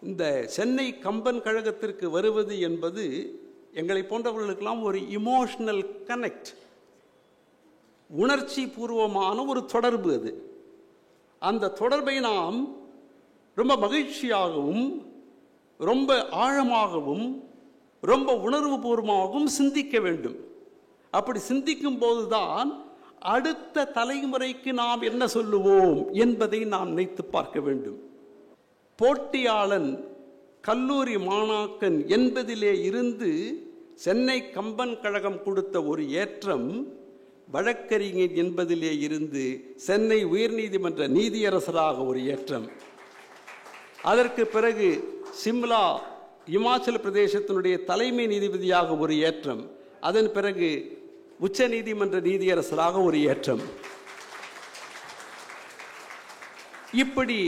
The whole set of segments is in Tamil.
இந்த சென்னை கம்பன் கழகத்திற்கு வருவது என்பது எங்களை போன்றவர்களுக்கெல்லாம் ஒரு இமோஷனல் கனெக்ட், உணர்ச்சி பூர்வமான ஒரு தொடர்பு. அது அந்த தொடர்பை நாம் ரொம்ப மகிழ்ச்சியாகவும் ரொம்ப ஆழமாகவும் ரொம்ப உணர்வு பூர்வமாகவும் சிந்திக்க வேண்டும். அப்படி சிந்திக்கும் போதுதான் அடுத்த தலைமுறைக்கு நாம் என்ன சொல்லுவோம் என்பதை நாம் நினைத்து பார்க்க வேண்டும். போட்டியாளன் கல்லூரி மாணாக்கன் என்பதிலே இருந்து சென்னை கம்பன் கழகம் கொடுத்த ஒரு ஏற்றம், வழக்கறிஞர் என்பதிலே இருந்து சென்னை உயர்நீதிமன்ற நீதியரசராக ஒரு ஏற்றம், அதற்கு பிறகு சிம்லா இமாச்சல பிரதேசத்தினுடைய தலைமை நீதிபதியாக ஒரு ஏற்றம், அதன் பிறகு உச்ச நீதிமன்ற நீதியரசராக ஒரு ஏற்றம். இப்படி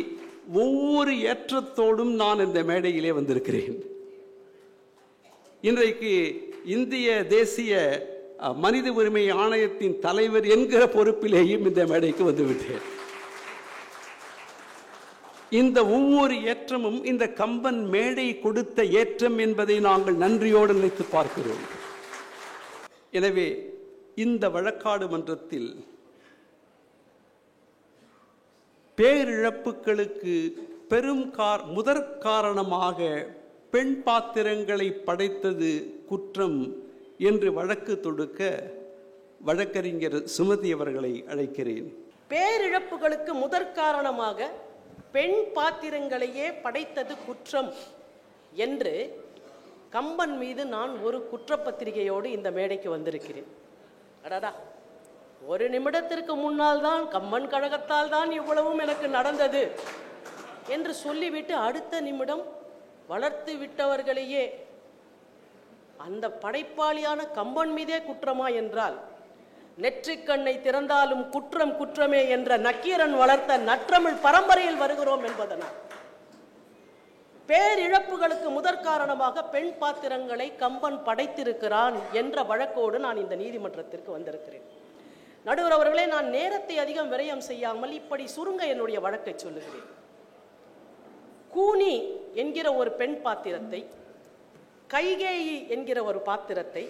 ஒவ்வொரு ஏற்றத்தோடும் நான் இந்த மேடையிலே வந்திருக்கிறேன். இன்றைக்கு இந்திய தேசிய மனித உரிமை ஆணையத்தின் தலைவர் என்கிற பொறுப்பிலேயும் இந்த மேடைக்கு வந்துவிட்டேன். இந்த ஒவ்வொரு ஏற்றமும் இந்த கம்பன் மேடை கொடுத்த ஏற்றம் என்பதை நாங்கள் நன்றியோடு நினைத்து பார்க்கிறோம். எனவே இந்த வழக்காடு மன்றத்தில் பேரிழப்புகளுக்கு பெரும் முதற் காரணமாக பெண் பாத்திரங்களை படைத்தது குற்றம் என்று வழக்கு தொடுக்க வழக்கறிஞர் சுமதி அவர்களை அழைக்கிறேன். பேரிழப்புகளுக்கு முதற் காரணமாக பெண் பாத்திரங்களையே படைத்தது குற்றம் என்று கம்பன் மீது நான் ஒரு குற்றப்பத்திரிகையோடு இந்த மேடைக்கு வந்திருக்கிறேன். அடடா, ஒரு நிமிடத்திற்கு முன்னால் தான் கம்பன் கழகத்தால் தான் இவ்வளவும் எனக்கு நடந்தது என்று சொல்லிவிட்டு அடுத்த நிமிடம் வளர்த்து விட்டவர்களையே அந்த படைப்பாளியான கம்பன் மீதே குற்றமா என்றால், நெற்றிக்கண்ணை திறந்தாலும் குற்றம் குற்றமே என்ற நக்கீரன் வளர்த்த நற்றமிழ் பரம்பரையில் வருகிறோம் என்பதனால் பேரிழப்புகளுக்கு முதற் காரணமாக பெண் பாத்திரங்களை கம்பன் படைத்திருக்கிறான் என்ற வழக்கோடு நான் இந்த நீதிமன்றத்திற்கு வந்திருக்கிறேன். நடுவர் அவர்களே, நான் நேரத்தை அதிகம் விரயம் செய்யாமல் இப்படி சுருங்க என்னுடைய வழக்கை சொல்லுகிறேன். கூனி என்கிற ஒரு பெண் பாத்திரத்தை, கைகேயி என்கிற ஒரு பாத்திரத்தை,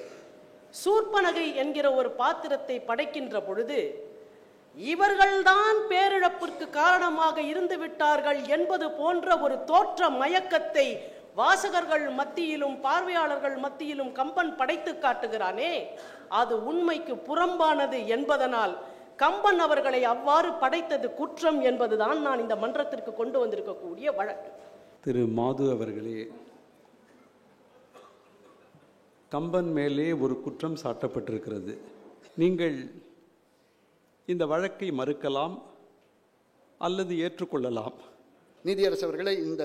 சூர்பனகை என்கிற ஒரு பாத்திரத்தை படைக்கின்ற பொழுது இவர்கள்தான் பேரிழப்பிற்கு காரணமாக இருந்து விட்டார்கள் என்பது போன்ற ஒரு தோற்ற மயக்கத்தை வாசகர்கள் மத்தியிலும் பார்வையாளர்கள் மத்தியிலும் கம்பன் படைத்து காட்டுகிறானே, அது உண்மைக்கு புறம்பானது என்பதனால் கம்பன் அவர்களை அவ்வாறு படைத்தது குற்றம் என்பதுதான் நான் இந்த மன்றத்திற்கு கொண்டு வந்திருக்கக்கூடிய வழக்கு. திரு மாது அவர்களே, கம்பன் மேலே ஒரு குற்றம் சாட்டப்பட்டிருக்கிறது. நீங்கள் இந்த வழக்கை மறுக்கலாம் அல்லது ஏற்றுக்கொள்ளலாம். நீதியரசு அவர்களே, இந்த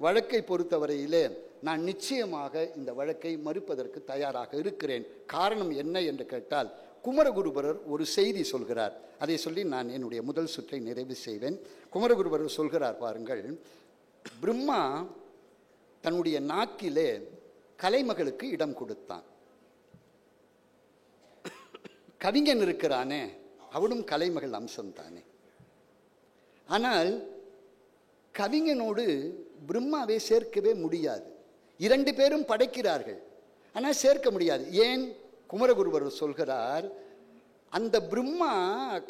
வழக்கை பொறுத்தவரையிலே நான் நிச்சயமாக இந்த வழக்கை மறுப்பதற்கு தயாராக இருக்கிறேன். காரணம் என்ன என்று கேட்டால், குமரகுருபரர் ஒரு செய்தி சொல்கிறார். அதை சொல்லி நான் என்னுடைய முதல் சுற்றை நிறைவு செய்வேன். குமரகுருபரர் சொல்கிறார் பாருங்கள், பிரம்மா தன்னுடைய நாக்கிலே கலைமகளுக்கு இடம் கொடுத்தான். கவிஞன் இருக்கிறானே, அவனும் கலைமகள் அம்சம்தானே. ஆனால் கவிஞனோடு பிரம்மாவை சேர்க்கவே முடியாது. இரண்டு பேரும் படைக்கிறார்கள், ஆனால் சேர்க்க முடியாது. ஏன்? குமரகுருபரர் சொல்கிறார், அந்த பிரம்மா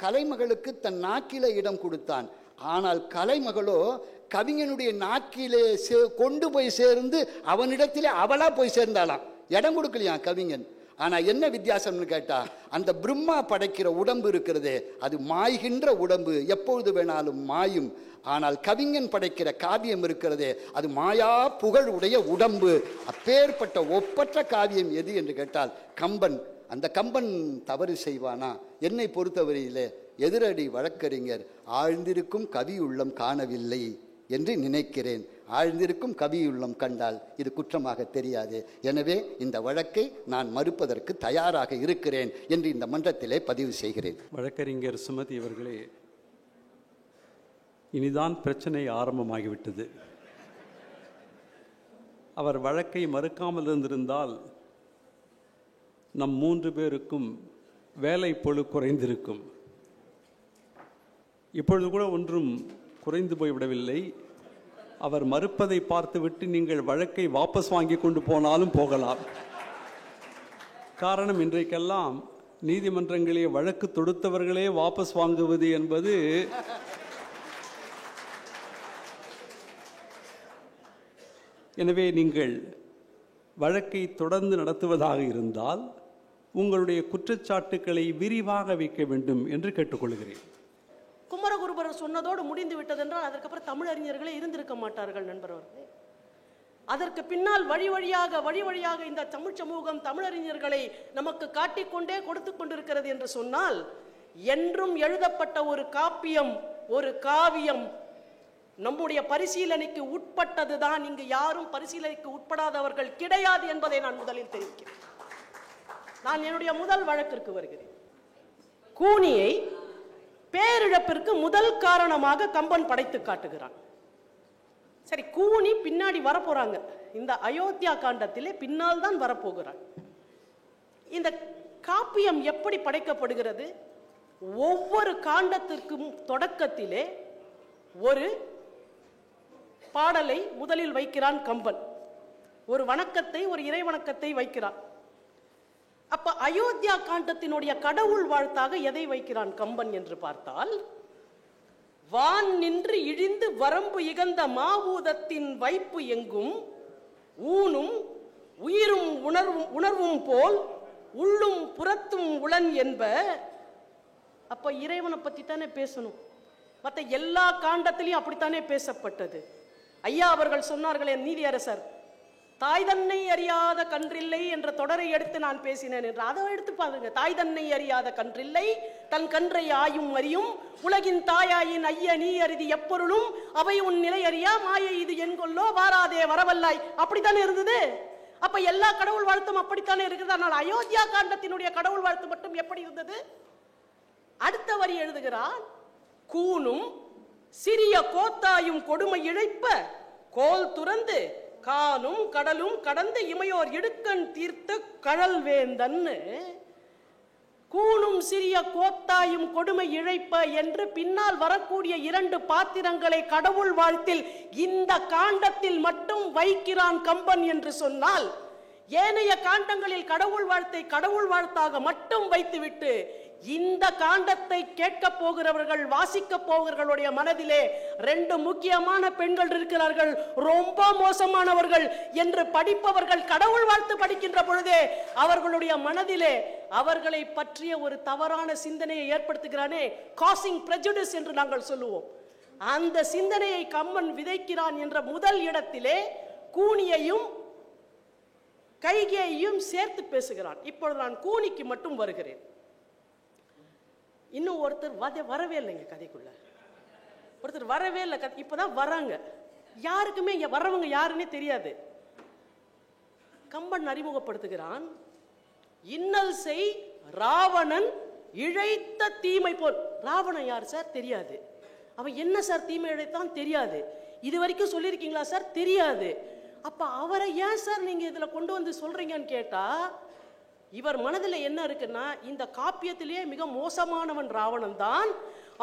கலைமகளுக்கு தன் நாக்கிலே இடம் கொடுத்தான். ஆனால் கலைமகளோ கவிஞனுடைய நாக்கிலே கொண்டு போய் சேர்ந்து அவனிடத்திலே அவளா போய் சேர்ந்தாளாம். இடம் கொடுக்கலையாம் கவிஞன். ஆனால் என்ன வித்தியாசம்னு கேட்டா, அந்த பிரம்மா படைக்கிற உடம்பு இருக்கிறதே, அது மாய்கின்ற உடம்பு, எப்பொழுது வேணாலும் மாயும். ஆனால் கவிஞன் படைக்கிற காவியம் இருக்கிறதே, அது மாயா புகழ் உடைய உடம்பு. அப்பேற்பட்ட ஒப்பற்ற காவியம் எது என்று கேட்டால் கம்பன். அந்த கம்பன் தவறு செய்வானா? என்னை பொறுத்தவரையிலே எதிரடி வழக்கறிஞர் ஆழ்ந்திருக்கும் கவி உள்ளம் காணவில்லை என்று நினைக்கிறேன். ஆழ்ந்திருக்கும் கவியுள்ளம் கண்டால் இது குற்றமாக தெரியாது. எனவே இந்த வழக்கை நான் மறுப்பதற்கு தயாராக இருக்கிறேன் என்று இந்த மன்றத்திலே பதிவு செய்கிறேன். வழக்கறிஞர் சுமதி அவர்களே, இனிதான் பிரச்சனை ஆரம்பமாகிவிட்டது. அவர் வழக்கை மறுக்காமல் இருந்திருந்தால் நம் 3 பேருக்கும் வேலை பொழு குறைந்திருக்கும். இப்பொழுது கூட ஒன்றும் குறைந்து போய்விடவில்லை. அவர் மறுப்பதை பார்த்துவிட்டு நீங்கள் வழக்கை வாபஸ் வாங்கி கொண்டு போனாலும் போகலாம். காரணம், இன்றைக்கெல்லாம் நீதிமன்றங்களே வழக்கு தொடுத்தவர்களே வாபஸ் வாங்குவது என்பது எனவே நீங்கள் வழக்கை தொடர்ந்து நடத்துவதாக இருந்தால் உங்களுடைய குற்றச்சாட்டுக்களை விரிவாக வைக்க வேண்டும் என்று கேட்டுக்கொள்கிறேன். குமரகுருபரர் சொன்னதோடு முடிந்து விட்டதென்றால் அதற்கப்புறம் தமிழறிஞர்களே இருந்திருக்க மாட்டார்கள் நண்பர்களே. அதற்கு பின்னால் வழி வழியாக இந்த தமிழ் சமூகம் தமிழறிஞர்களை நமக்கு காட்டிக்கொண்டே கொடுத்து கொண்டிருக்கிறது என்று சொன்னால், என்றும் எழுதப்பட்ட ஒரு காப்பியம், ஒரு காவியம் நம்முடைய பரிசீலனைக்கு உட்பட்டதுதான். இங்கு யாரும் பரிசீலனைக்கு உட்படாதவர்கள் கிடையாது என்பதை நான் முதலில் தெரிவிக்கிறேன். நான் என்னுடைய முதல் வழக்கிற்கு வருகிறேன். கூனியை பேரிழப்பிற்கு முதல் காரணமாக கம்பன் படைத்து காட்டுகிறான். சரி, கூனி பின்னாடி வரப்போறாங்க. இந்த அயோத்தியா காண்டத்திலே பின்னால் தான் வரப்போகிறான். இந்த காப்பியம் எப்படி படைக்கப்படுகிறது? ஒவ்வொரு காண்டத்திற்கும் தொடக்கத்திலே ஒரு பாடலை முதலில் வைக்கிறான் கம்பன். ஒரு வணக்கத்தை, ஒரு இறை வணக்கத்தை வைக்கிறான். அப்ப அயோத்தியா காண்டத்தினுடைய கடவுள் வாழ்த்தாக எதை வைக்கிறான் கம்பன் என்று பார்த்தால், வான் நின்று இழிந்து வரம்பு இகந்த மாவூதத்தின் வைப்பு எங்கும் ஊனும் உயிரும் உணர்வும் போல் உள்ளும் புறத்தும் உளன் என்ப. அப்ப இறைவனை பத்தி தானே பேசணும். மற்ற எல்லா காண்டத்திலையும் அப்படித்தானே பேசப்பட்டது. ஐயா அவர்கள் சொன்னார்களே நீதியரசர், தாய் தன்னை அறியாத கன்றில்லை என்ற தொடரை எடுத்து நான் பேசினேன் என்று. அதை எடுத்து பாருங்க. தாய் தன்னை அறியாத கன்றில்லை, தன் கன்றை ஆயும் அறியும், உலகின் தாயாயின் ஐய நீ அறிதி எப்பொருளும், அவை உன் நிலை அறியா மாயை இது என்கொல்லோ வாராதே வரவல்லாய். அப்படித்தானே இருந்தது. அப்ப எல்லா கடவுள் வாழ்த்தும் அப்படித்தானே இருக்குது. ஆனால் அயோத்தியா காண்டத்தினுடைய கடவுள் வாழ்த்து மட்டும் எப்படி இருந்தது? அடுத்த வரி எழுதுகிறான், கூனும் சிறிய கோத்தாயும் கொடுமை இழைப்ப கோல் துறந்து கானும் கடலும் கடந்து இமையோர் இடுக்கண் தீர்த்த கழல் வேந்தன். கூனும் சிறிய கோத்தாயும் கொடுமை இழைப்ப என்று பின்னால் வரக்கூடிய இரண்டு பாத்திரங்களை கடவுள் வாழ்த்தில் இந்த காண்டத்தில் மட்டும் வைக்கிறான் கம்பன் என்று சொன்னால், ஏனைய காண்டங்களில் கடவுள் வாழ்த்தை கடவுள் வாழ்த்தாக மட்டும் வைத்துவிட்டு இந்த காண்டத்தை கேட்க போகிறவர்கள், வாசிக்க போகிறவர்களுடைய மனதிலே ரெண்டு முக்கியமான பெண்கள் இருக்கிறார்கள், ரொம்ப மோசமானவர்கள் என்று படிப்பவர்கள் கடவுள் வாழ்த்து படிக்கின்ற பொழுதே அவர்களுடைய மனதிலே அவர்களை பற்றிய ஒரு தவறான சிந்தனையை ஏற்படுத்துகிறானே, காசிங் prejudice என்று நாங்கள் சொல்லுவோம். அந்த சிந்தனையை கம்பன் விதைக்கிறான் என்ற முதல் இடத்திலே கூனியையும் கைகேயையும் சேர்த்து பேசுகிறான். இப்பொழுது நான் கூனிக்கு மட்டும் வருகிறேன். இன்னும் ஒருத்தர் வரவே இல்லைங்க கதைக்குள்ள. ஒருத்தர் வரவே இல்லை, இப்பதான் வராங்க. யாருக்குமே வரவங்க யாருன்னே தெரியாது. கம்பன் அறிமுகப்படுத்துகிறான், இன்னல் செய் ராவணன் இழைத்த தீமை போல். ராவணன் யார் சார்? தெரியாது. அவன் என்ன சார் தீமை இழைத்தான்? தெரியாது. இது வரைக்கும் சொல்லியிருக்கீங்களா சார்? தெரியாது. அப்ப அவரை ஏன் சார் நீங்க இதுல கொண்டு வந்து சொல்றீங்கன்னு கேட்டா, இவர் மனதில் என்ன இருக்குன்னா, இந்த காப்பியத்திலேயே மிக மோசமானவன் ராவணன் தான்,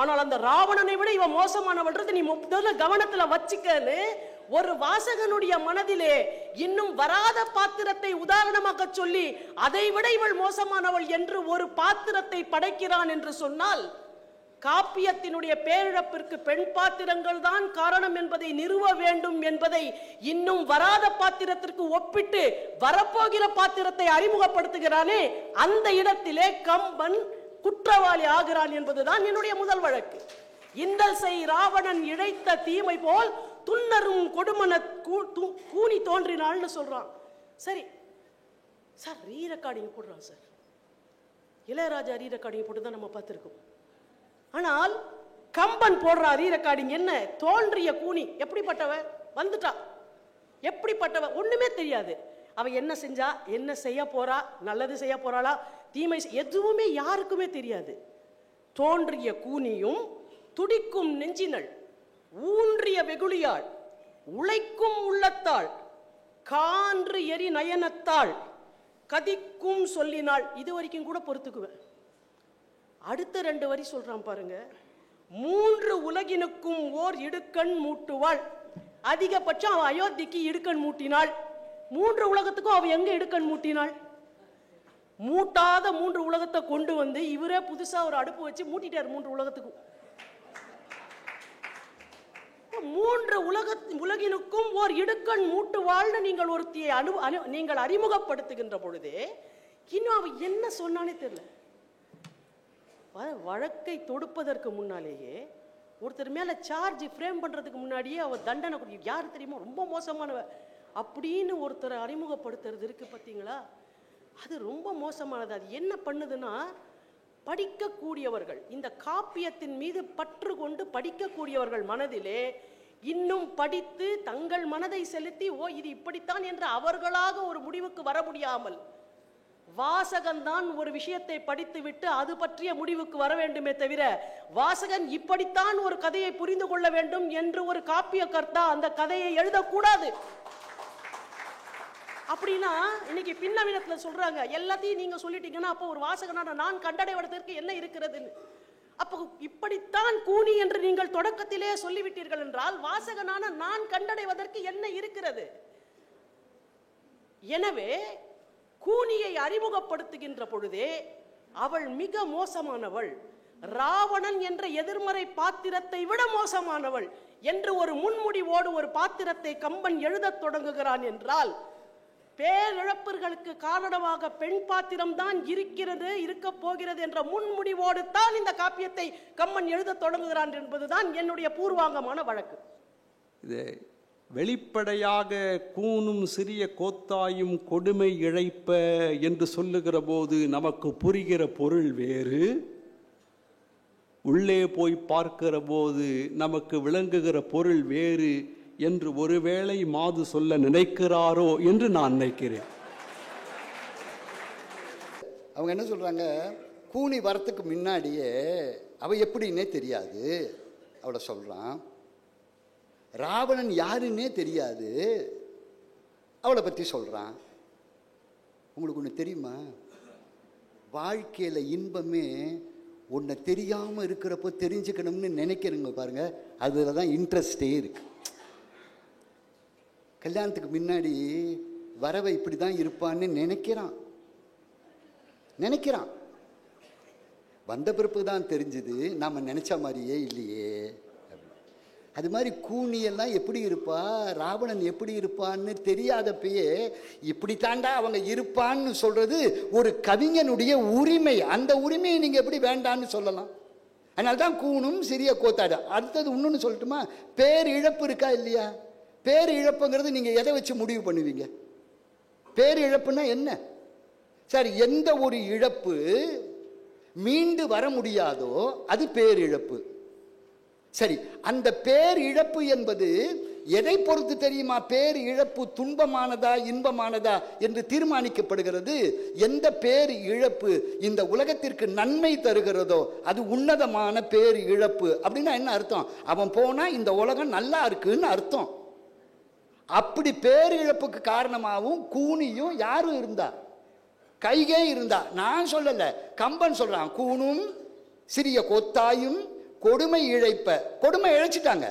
ஆனால் அந்த ராவணனை விட இவன் மோசமானவன்றது நீ முதல்ல கவனத்துல வச்சுக்கன்னு ஒரு வாசகனுடைய மனதிலே இன்னும் வராத பாத்திரத்தை உதாரணமாக சொல்லி அதை விட இவள் மோசமானவள் என்று ஒரு பாத்திரத்தை படைக்கிறான் என்று சொன்னால், காப்பியத்தினுடைய பேரிழப்பிற்கு பெண் பாத்திரங்கள் தான் காரணம் என்பதை நிறுவ வேண்டும் என்பதை இன்னும் வராத பாத்திரத்திற்கு ஒப்பிட்டு வரப்போகிற பாத்திரத்தை அறிமுகப்படுத்துகிறானே, அந்த இடத்திலே கம்பன் குற்றவாளி ஆகிறான் என்பதுதான் என்னுடைய முதல் வழக்கு. இந்தல் செய் ராவணன் இழைத்த தீமை போல் துன்னரும் கொடுமன கூனி தோன்றினாள்னு சொல்றான். சரி சார், ரீ ரெக்கார்டிங் போடுறான் சார். இளையராஜா ரீ ரெக்கார்டிங் போட்டு தான் நம்ம பார்த்துருக்கோம். ஆனால் கம்பன் போடுற ரீ ரெக்கார்டிங் என்ன? தோன்றிய கூனி எப்படிப்பட்டவ, வந்துட்டா எப்படிப்பட்டவ, ஒண்ணுமே தெரியாது. அவ என்ன செஞ்சா, என்ன செய்ய போறா, நல்லது செய்ய போறாளா, தீமை, எதுவுமே யாருக்குமே தெரியாது. தோன்றிய கூனியும் துடிக்கும் நெஞ்சினள் ஊன்றிய வெகுளியாள் உழைக்கும் உள்ளத்தாள் கான்று எரி நயனத்தாள் கதிக்கும் சொல்லினாள். இது வரைக்கும் கூட பொறுத்துக்குவேன். அடுத்த ரெண்டு வரி சொல்றான் பாருங்க, மூன்று உலகினுக்கும் ஓர் இடுக்கண் மூட்டுவாள். அதிகபட்சம் அவ அயோத்திக்கு இடுக்கண் மூட்டினாள். 3 உலகத்துக்கும் அவ எங்க இடுக்கண் மூட்டினாள்? மூட்டாத 3 உலகத்தை கொண்டு வந்து இவரே புதுசா ஒரு அடுப்பு வச்சு மூட்டிட்டார் 3 உலகத்துக்கும். 3 உலகினுக்கும் ஓர் இடுக்கண் மூட்டுவாள்னு நீங்கள் ஒருத்தியை நீங்கள் அறிமுகப்படுத்துகின்ற பொழுது இன்னும் அவ என்ன சொன்னானே தெரியல. வழக்கை தொடுப்பதற்கு முன்னாலேயே ஒருத்தர் மேல சார்ஜ் ஃப்ரேம் பண்றதுக்கு முன்னாடியே அவ தண்டனை கொடுக்க, யாரு தெரியுமா ரொம்ப மோசமானவ அப்படின்னு ஒருத்தரை அறிமுகப்படுத்துறது இருக்கு பார்த்தீங்களா? அது ரொம்ப மோசமானது. அது என்ன பண்ணுதுன்னா, படிக்கக்கூடியவர்கள், இந்த காப்பியத்தின் மீது பற்று கொண்டு படிக்கக்கூடியவர்கள் மனதிலே இன்னும் படித்து தங்கள் மனதை செலுத்தி ஓ இது இப்படித்தான் என்று அவர்களாக ஒரு முடிவுக்கு வர முடியாமல், வாசகன்தான் ஒரு விஷயத்தை படித்துவிட்டு அது பற்றிய முடிவுக்கு வர வேண்டுமே தவிர, வாசகன் இப்படித்தான் ஒரு கதையை புரிந்து கொள்ள வேண்டும் என்று ஒரு காப்பிய கர்த்தா அந்த கதையை எழுதக்கூடாது. அப்படின்னா இன்னைக்கு பின்னவீனத்துல சொல்றாங்க, எல்லாத்தையும் நீங்க சொல்லிட்டீங்கன்னா அப்போ ஒரு வாசகனான நான் கண்டடைவதற்கு என்ன இருக்கிறதுன்னு. அப்போ இப்படித்தான் கூனி என்று நீங்கள் தொடக்கத்திலே சொல்லிவிட்டீர்கள் என்றால் வாசகனான நான் கண்டடைவதற்கு என்ன இருக்கிறது? எனவே கூனியை அறிமுகப்படுத்துகின்ற பொழுதே அவள் மிக மோசமானவள், ராவணன் என்ற எதிர்மறை பாத்திரத்தை விட மோசமானவள் என்று ஒரு முன்முடிவோடு ஒரு பாத்திரத்தை கம்பன் எழுதத் தொடங்குகிறான் என்றால், பேரிழப்புகளுக்கு காரணமாக பெண் பாத்திரம் தான் இருக்கிறது, இருக்க போகிறது என்ற முன்முடிவோடு தான் இந்த காப்பியத்தை கம்பன் எழுத தொடங்குகிறான் என்பதுதான் என்னுடைய பூர்வாங்கமான வழக்கு. இது வெளிப்படையாக கூனும் சிறிய கோத்தாயும் கொடுமை இழைப்ப என்று சொல்லுகிற போது நமக்கு புரிகிற பொருள் வேறு, உள்ளே போய் பார்க்கிற போது நமக்கு விளங்குகிற பொருள் வேறு என்று ஒருவேளை மாது சொல்ல நினைக்கிறாரோ என்று நான் நினைக்கிறேன். அவங்க என்ன சொல்றாங்க, கூனி வரத்துக்கு முன்னாடியே அவ எப்படின்னே தெரியாது அவளை சொல்றான். ராவணன் யாருன்னே தெரியாது அவளை பற்றி சொல்றான். உங்களுக்கு ஒன்று தெரியுமா, வாழ்க்கையில் இன்பமே ஒன்றை தெரியாமல் இருக்கிறப்போ தெரிஞ்சுக்கணும்னு நினைக்கிறீங்க பாருங்க, அதில் தான் இன்ட்ரெஸ்டே இருக்கு. கல்யாணத்துக்கு முன்னாடி வரவை இப்படி தான் இருப்பான்னு நினைக்கிறான். வந்த பிறப்பு தான் தெரிஞ்சுது நாம் நினைச்ச மாதிரியே இல்லையே. அது மாதிரி கூனியெல்லாம் எப்படி இருப்பா, ராவணன் எப்படி இருப்பான்னு தெரியாதப்பயே இப்படி தாண்டா அவங்க இருப்பான்னு சொல்றது ஒரு கவிஞனுடைய உரிமை. அந்த உரிமையை நீங்க எப்படி வேண்டான்னு சொல்லலாம்? அதனால தான் கூனும் சிறிய கோத்தாடு. அடுத்தது இன்னொன்று சொல்லட்டுமா, பேர் இழப்பு இருக்கா இல்லையா? பேர் இழப்புங்கிறது நீங்க எதை வச்சு முடிவு பண்ணுவீங்க? பேர் இழப்புன்னா என்ன? சார், எந்த ஒரு இழப்பு மீண்டு வர முடியாதோ அது பேர் இழப்பு. சரி, அந்த பேர் இழப்பு என்பது எதை பொறுத்து தெரியுமா? பேர் இழப்பு துன்பமானதா இன்பமானதா என்று தீர்மானிக்கப்படுகிறது. எந்த பேர் இழப்பு இந்த உலகத்திற்கு நன்மை தருகிறதோ அது உன்னதமான பேர் இழப்பு. அப்படின்னா என்ன அர்த்தம்? அவன் போனா இந்த உலகம் நல்லா இருக்குன்னு அர்த்தம். அப்படி பேர் இழப்புக்கு காரணமாகவும் கூனியும் யாரும் இருந்தா, கைகே இருந்தா. நான் சொல்லல, கம்பன் சொல்றான். கூனும் சிறிய கோத்தாயும் கொடுமை இழைப்ப. கொடுமை இழைச்சிட்டாங்க.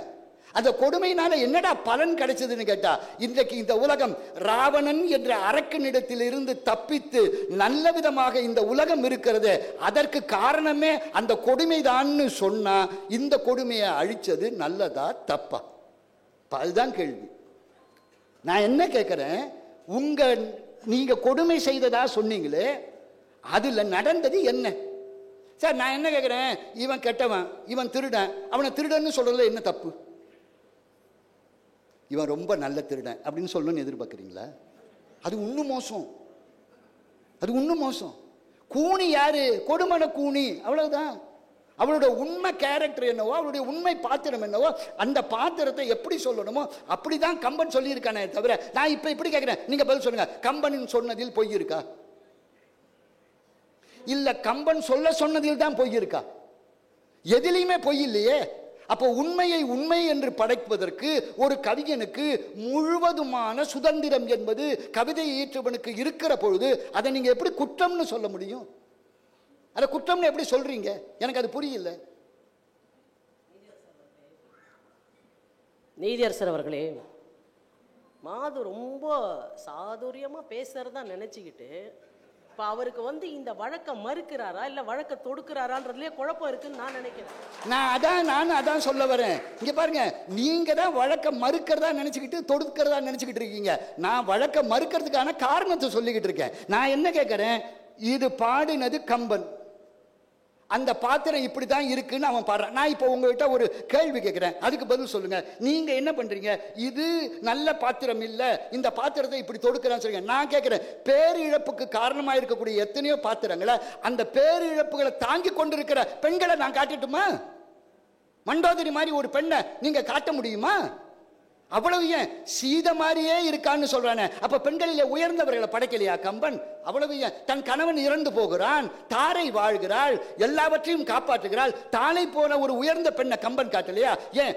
அந்த கொடுமையினால என்னடா பலன் கிடைச்சதுன்னு கேட்டா, இன்றைக்கு இந்த உலகம் ராவணன் என்ற அரக்கனிடத்தில் இருந்து தப்பித்து நல்ல விதமாக இந்த உலகம் இருக்கிறது. அதற்கு காரணமே அந்த கொடுமைதான்னு சொன்னா, இந்த கொடுமையை அழிச்சது நல்லதா தப்பா? அதுதான் கேள்வி. நான் என்ன கேட்கிறேன், நீங்க கொடுமை செய்ததா சொன்னீங்களே, அதுல நடந்தது என்ன? சார், நான் என்ன கேட்கிறேன், இவன் கெட்டவன், இவன் திருடன், அவனை திருடன்னு சொல்றதுல என்ன தப்பு? இவன் ரொம்ப நல்ல திருடன் அப்படின்னு சொல்லணும்னு எதிர்பார்க்குறீங்களா? அது இன்னும் மோசம். கூனி யாரு? கொடுமன கூனி, அவ்வளவுதான். அவளுடைய உண்மை கேரக்டர் என்னவோ, அவளுடைய உண்மை பாத்திரம் என்னவோ, அந்த பாத்திரத்தை எப்படி சொல்லணுமோ அப்படிதான் கம்பன் சொல்லியிருக்கானே தவிர, நான் இப்ப இப்படி கேட்கிறேன், நீங்க பதில் சொல்லுங்க. கம்பனின் சொன்னதில் பொய் இருக்கா? இல்ல கம்பன் சொன்னதில் தான் பொய் இருக்கா? எதிலையுமே பொய் இல்லையே. அப்போ உண்மையை உண்மை என்று படைப்பதற்கு ஒரு கவிஞனுக்கு முழுவதுமான சுதந்திரம் என்பது கவிதை இயற்றுவனுக்கு இருக்கிற பொழுது அதை நீங்க எப்படி குற்றம்னு சொல்ல முடியும்? அதை குற்றம்னு எப்படி சொல்றீங்க? எனக்கு அது புரியல. நீதியரசர் அவர்களே, மாது ரொம்ப சாதுரியமாக பேசுறதா நினச்சிக்கிட்டு இப்போ அவருக்கு இந்த வழக்கை மறுக்கிறாரா இல்லை வழக்கை தொடுக்கிறாரான்றதுலேயே குழப்பம் இருக்குன்னு நான் நினைக்கிறேன். நானும் அதான் சொல்ல வரேன். இங்க பாருங்க, நீங்க தான் வழக்கை மறுக்கிறதா நினைச்சுக்கிட்டு தொடுக்கிறதா நினைச்சுக்கிட்டு இருக்கீங்க. நான் வழக்கை மறுக்கிறதுக்கான காரணத்தை சொல்லிக்கிட்டு இருக்கேன். நான் என்ன கேட்கிறேன், இது பாடினது கம்பன், அந்த பாத்திரம் இப்படி தான் இருக்குன்னு அவன் பாடுறான். நான் இப்போ உங்ககிட்ட ஒரு கேள்வி கேட்கிறேன், அதுக்கு பதில் சொல்லுங்க. நீங்க என்ன பண்றீங்க, இது நல்ல பாத்திரம் இல்ல, இந்த பாத்திரத்தை இப்படி தொடுக்கிறான்னு சொல்லுங்க. நான் கேட்கிறேன், பேரிழப்புக்கு காரணமாக இருக்கக்கூடிய எத்தனையோ பாத்திரங்களை, அந்த பேரிழப்புகளை தாங்கி கொண்டிருக்கிற பெண்களை நான் காட்டட்டுமா? மண்டோதரி மாதிரி ஒரு பெண்ணை நீங்க காட்ட முடியுமா? அவ்வளவு ஏன் சீத மாதிரியே இருக்கான்னு சொல்றானே, அப்ப பெண்களிலே உயர்ந்தவர்களை படைக்கலையா கம்பன்? அவ்வளவு ஏன் தன் கணவன் இறந்து போகிறான், தாரை வாழ்கிறாள், எல்லாவற்றையும் காப்பாற்றுகிறாள், தாளை போன ஒரு உயர்ந்த பெண்ணை கம்பன் காட்டலையா? ஏன்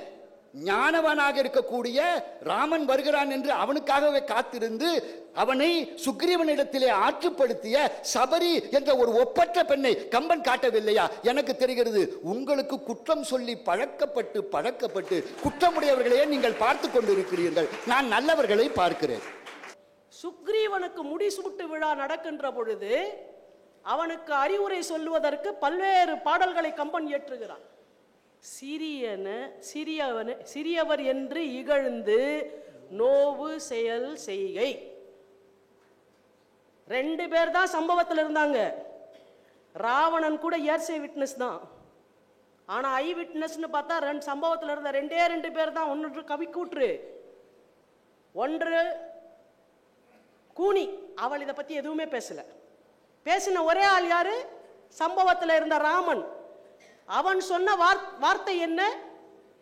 ஞானவனாக இருக்கக்கூடிய ராமன் வருகிறான் என்று அவனுக்காகவே காத்திருந்து அவனை சுக்ரீவனிடத்திலே ஆற்றுப்படுத்திய சபரி என்ற ஒரு ஒப்பற்ற பெண்ணை கம்பன் காட்டவில்லையா? எனக்கு தெரிகிறது, உங்களுக்கு குற்றம் சொல்லி பழக்கப்பட்டு குற்றமுடையவர்களையே நீங்கள் பார்த்து கொண்டிருக்கிறீர்கள். நான் நல்லவர்களை பார்க்கிறேன். சுக்ரீவனுக்கு முடிசூட்டு விழா நடக்கின்ற பொழுது அவனுக்கு அறிவுரை சொல்லுவதற்கு பல்வேறு பாடல்களை கம்பன் இயற்றுகிறான். சிறியவர் என்று இகழ்ந்து நோவு செயல் செய்கை. 2 பேர் தான் சம்பவத்தில் இருந்தாங்க. ராவணன் கூட ஏர்சே விட்னஸ் தான். ஆனா ஐ விட்னஸ்னு பார்த்தா சம்பவத்தில் இருந்த 2 பேர் தான். ஒன்று கவிக்கூற்று, ஒன்று கூனி. அவள் இதை பத்தி எதுவுமே பேசல. பேசின ஒரே ஆள் யாரு? சம்பவத்தில் இருந்த ராமன். அவன் சொன்ன வார்த்தை என்ன?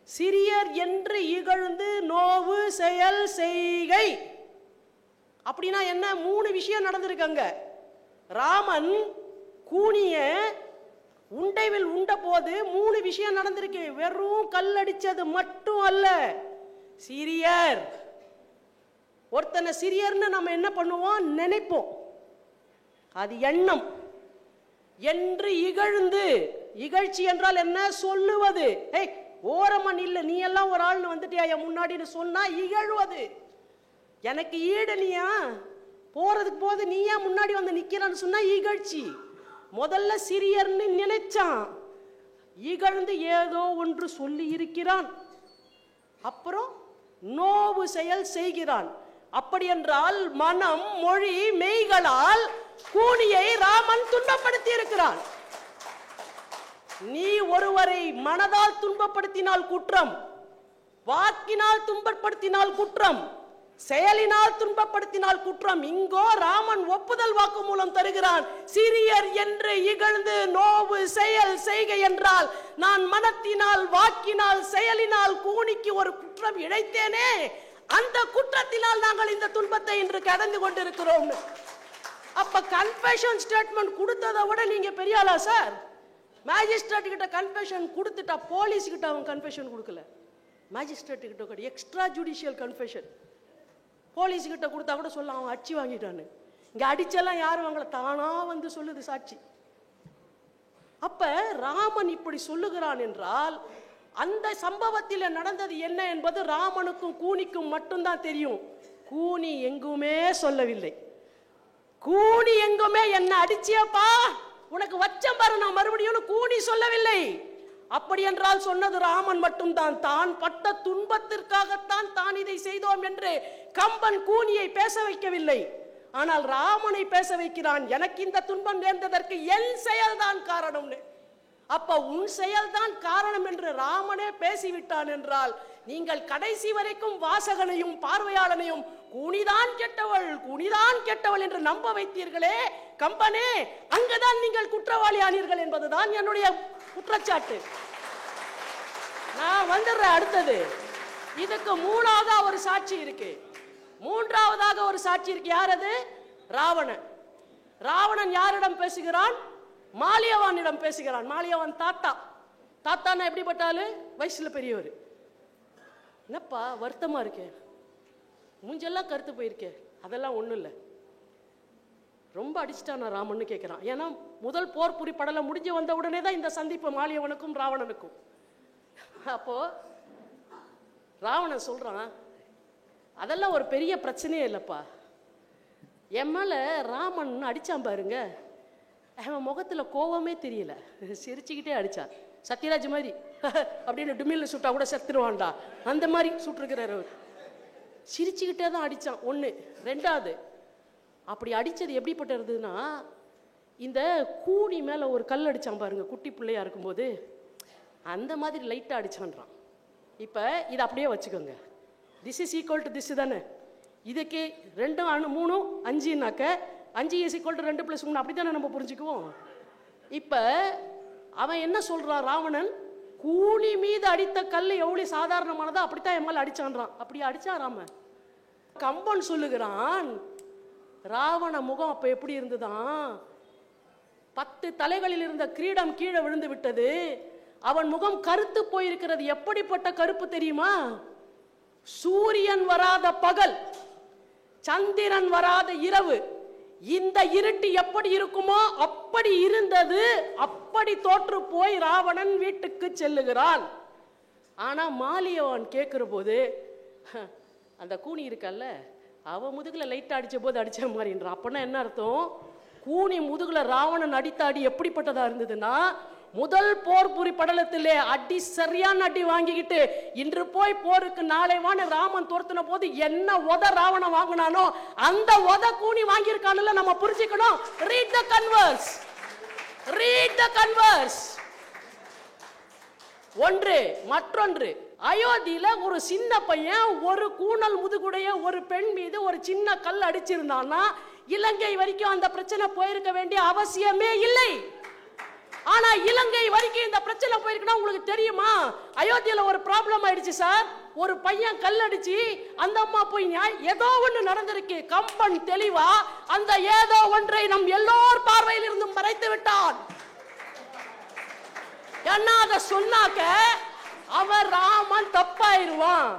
சிறியர் என்று இகழ்ந்து நோவு செயல் செய்கை. அப்படின்னா என்ன? 3 விஷயம் நடந்திருக்காங்க. ராமன் கூனிய உண்டைவில் உண்ட போது 3 விஷயம் நடந்திருக்கு. வெறும் கல்லடிச்சது மட்டும் அல்ல. சிறியர், ஒருத்தனை சிறியர்னு நம்ம என்ன பண்ணுவோம், நினைப்போம், அது எண்ணம். என்று இகழ்ந்து, இகழ்ச்சி என்றால் என்ன? சொல்லுவது. ஏய் ஓரமன் இல்ல, நீ எல்லாம் ஒரு ஆள்னு வந்துட்டியா என் முன்னாடின்னு சொன்னா இகழ்வது. எனக்கு ஈடனியா போறதுக்கு போது நீ ஏன் முன்னாடி வந்து நிக்கிறான்னு சொன்னா இகழ்ச்சி. முதல்ல சிறியர்னு நினைச்சான், இகழ்ந்து ஏதோ ஒன்று சொல்லி இருக்கிறான். அப்புறம் நோவு செயல் செய்கிறான். அப்படி என்றால் மனம் மொழி மெய்களால் கூனியை ராமன் துன்பப்படுத்தி இருக்கிறான். நீ ஒருவரை மனதால் துன்பப்படுத்தினால் குற்றம், வாக்கினால் துன்பப்படுத்தினால் குற்றம், செயலினால் துன்பப்படுத்தினால் குற்றம். இங்கோ ராமன் ஒப்புதல் வாக்கு மூலம் தருகிறான். சிறியர் என்று இகழ்ந்து நோவு செயல் செய்கை என்றால் நான் மனத்தினால் வாக்கினால் செயலினால் கூனிக்கு ஒரு குற்றம் இழைத்தேனே, அந்த குற்றத்தினால் நாங்கள் இந்த துன்பத்தை இன்று கடந்து கொண்டிருக்கிறோம். அப்ப கன்ஃபெஷன் ஸ்டேட்மெண்ட் கொடுத்ததை விட நீங்க பெரிய ஆளா சார்? மேஜிஸ்ட்ரேட் கிட்ட கன்ஃபெஷன் கொடுத்துட்டா, போலீஸ் கிட்ட அவன் கன்ஃபெஷன் கொடுக்கல, மேஜிஸ்ட்ரேட் கிட்ட எக்ஸ்ட்ரா ஜுடிஷியல் கன்ஃபெஷன். போலீஸ் கிட்ட கொடுத்தா கூட சொல்ல அவன் அடிச்சு வாங்கிட்டான்னு. இங்க அடிச்செல்லாம் யாரும் அவங்கள தானா வந்து சொல்லுது சாட்சி. அப்ப ராமன் இப்படி சொல்லுகிறான் என்றால் அந்த சம்பவத்தில் நடந்தது என்ன என்பது ராமனுக்கும் கூனிக்கும் மட்டும்தான் தெரியும். கூனி எங்குமே சொல்லவில்லை. கூனி எங்குமே என்ன அடிச்சியப்பா உனக்கு வச்சம் பாரு நான் மறுபடியும் கூனி சொல்லவில்லை. அப்படி என்றால் சொன்னது ராமன் மட்டும்தான். தான் பட்ட துன்பத்திற்காகத்தான் தான் இதை செய்தோம் என்று கம்பன் கூனியை பேச வைக்கவில்லை. ஆனால் ராமனை பேச வைக்கிறான். எனக்கு இந்த துன்பம் நேர்ந்ததற்கு என் செயல்தான் காரணம்னு. அப்ப உன் செயல்தான் காரணம் என்று ராமனே பேசிவிட்டான் என்றால் நீங்கள் கடைசி வரைக்கும் வாசகனையும் பார்வையாளனையும் கூனிதான் கெட்டவள் கூனிதான் கெட்டவள் என்று நம்ப வைத்தீர்களே கம்பனே, அங்குதான் நீங்கள் குற்றவாளி ஆனீர்கள் என்பதுதான் என்னுடைய குற்றச்சாட்டு. நான் வந்துடுறேன் அடுத்தது. இதுக்கு மூணாவதா ஒரு சாட்சி இருக்கு. மூன்றாவதாக ஒரு சாட்சி இருக்கு. யார் அது? ராவணன். ராவணன் யாரிடம் பேசுகிறான்? மாலியவானிடம் பேசுகிறான். மாலியவான் தாத்தா. தாத்தானா எப்படிப்பட்டாலும் வயசுல பெரியவர். என்னப்பா வருத்தமா இருக்கே, மூஞ்செல்லாம் கருத்து போயிருக்கே. அதெல்லாம் ஒண்ணும் இல்லை, ரொம்ப அடிச்சிட்டானா ராமன்னு கேட்கிறான். ஏன்னா முதல் போர் புரி படல முடிஞ்சு வந்த உடனே தான் இந்த சந்திப்பு மாலியவனுக்கும் ராவணனுக்கும். அப்போ ராவணன் சொல்றான், அதெல்லாம் ஒரு பெரிய பிரச்சனையே இல்லைப்பா. என் மேலே ராமன் அடித்தான் பாருங்க, அவன் முகத்தில் கோவமே தெரியல, சிரிச்சுக்கிட்டே அடித்தான். சத்யராஜ் மாதிரி அப்படின்னு டுமில்ல சுட்டா கூட செத்துருவான்டா, அந்த மாதிரி சுட்டிருக்கிறார் அவர். சிரிச்சுக்கிட்டே தான் அடித்தான். ஒன்று. ரெண்டாவது, அப்படி அடித்தது எப்படிப்பட்ட இருந்ததுன்னா, இந்த கூனி மேலே ஒரு கல் அடித்தான் பாருங்க குட்டி பிள்ளையா இருக்கும்போது, அந்த மாதிரி லைட்டாக அடித்தான்றான். இப்போ இதை அப்படியே வச்சுக்கோங்க. This is equal to this தானே. இதுக்கு 2 3 5னாக்க 5 இஸ் ஈக்குவல் டு 2 + 3 அப்படி தானே நம்ம புரிஞ்சுக்குவோம். இப்போ அவன் என்ன சொல்கிறான், ராவணன் கூனி மீது அடித்த கல் எவ்வளோ சாதாரணமானதோ அப்படித்தான் என் மேலே அடிச்சான்றான். அப்படி அடித்தான் ராமன். கம்பன் சொல்லுகிறான், ராவண முகம் அப்போ எப்படி இருந்துதான், 10 தலைகளில் இருந்த கிரீடம் கீழே விழுந்து விட்டது, அவன் முகம் கருத்து போயிருக்கிறது. எப்படிப்பட்ட கருப்பு தெரியுமா? சூரியன் வராத பகல், சந்திரன் வராத இரவு, இந்த இருட்டு எப்படி இருக்குமோ அப்படி இருந்தது. அப்படி தோற்று போய் ராவணன் வீட்டுக்கு செல்லுகிறான். ஆனா மாலியவன் கேட்கிற போது, அந்த கூனி இருக்கல்ல, அவ முதுகுல லைட் அடிச்ச போது அடிச்ச மாதிரின்றான். அப்படின்னா என்ன அர்த்தம்? கூனி முதுகுல ராவணன் அடித்த அடி எப்படிப்பட்டதா இருந்ததுன்னா, முதல் போர் புரி படலத்திலே அடி சரியான அடி வாங்கிக்கிட்டு, இன்று போய் போருக்கு நாளை வான ராமன் துரத்தின போது என்ன உத ராவணன் வாங்கினானோ அந்த உத கூனி வாங்கியிருக்கானுல நம்ம புரிஞ்சுக்கணும். Read the converse, read the converse. ஒன்று. மற்றொன்று, அயோத்தியில ஒரு சின்ன பையன் ஒரு கூணல் முதுகுடைய ஒரு பெண் மீது ஒரு சின்ன கல் அடிச்சிருந்தான்னா இலங்கை வரைக்கும் அந்த பிரச்சனை போயிருக்க வேண்டிய அவசியமே இல்லை. ஆனா இலங்கை வரைக்கும் இந்த பிரச்சனை போயிருக்குன்னா உங்களுக்கு தெரியுமா? அயோத்தியில ஒரு ப்ராப்ளம் ஆயிடுச்சு சார். ஒரு பையன் கல்லடிச்சு அந்த அம்மா போய் ஏதோ ஒன்று நடந்திருக்கு. கம்பன் தெளிவா அந்த ஏதோ ஒன்றை நம் எல்லோர் பார்வையில் இருந்தும் மறைத்து விட்டான். என்ன அதை சொன்னாக்க அவர் ராமன் தப்பாயிருவான்.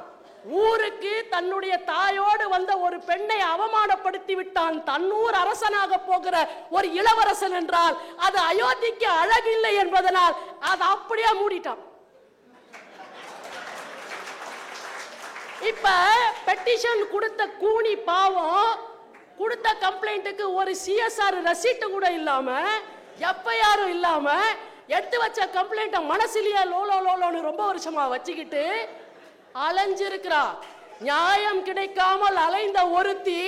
ஊருக்கு தன்னுடைய தாயோடு வந்த ஒரு பெண்ணை அவமானப்படுத்தி விட்டான். தன்னூர் அரசனாக போகிற ஒரு இளவரசன் என்றால் அது அயோத்திக்கு அழகில்லை என்பதனால் அதை அப்படியே மூடிட்டான். இப்ப பெட்டிஷன் கொடுத்த கூனி பாவம் கொடுத்த கம்ப்ளைண்ட்டுக்கு ஒரு சிஎஸ்ஆர் ரசீட்டு கூட இல்லாம, எஃப்ஐஆரும் இல்லாம, எடுத்து வச்ச கம்ப்ளைண்ட்டை மனசிலேயே லோலோ லோலோன்னு ரொம்ப வருஷமா வச்சுக்கிட்டு அலைஞ்சிருக்கிறா. நியாயம் கிடைக்காமல் அலைந்த ஒருத்தி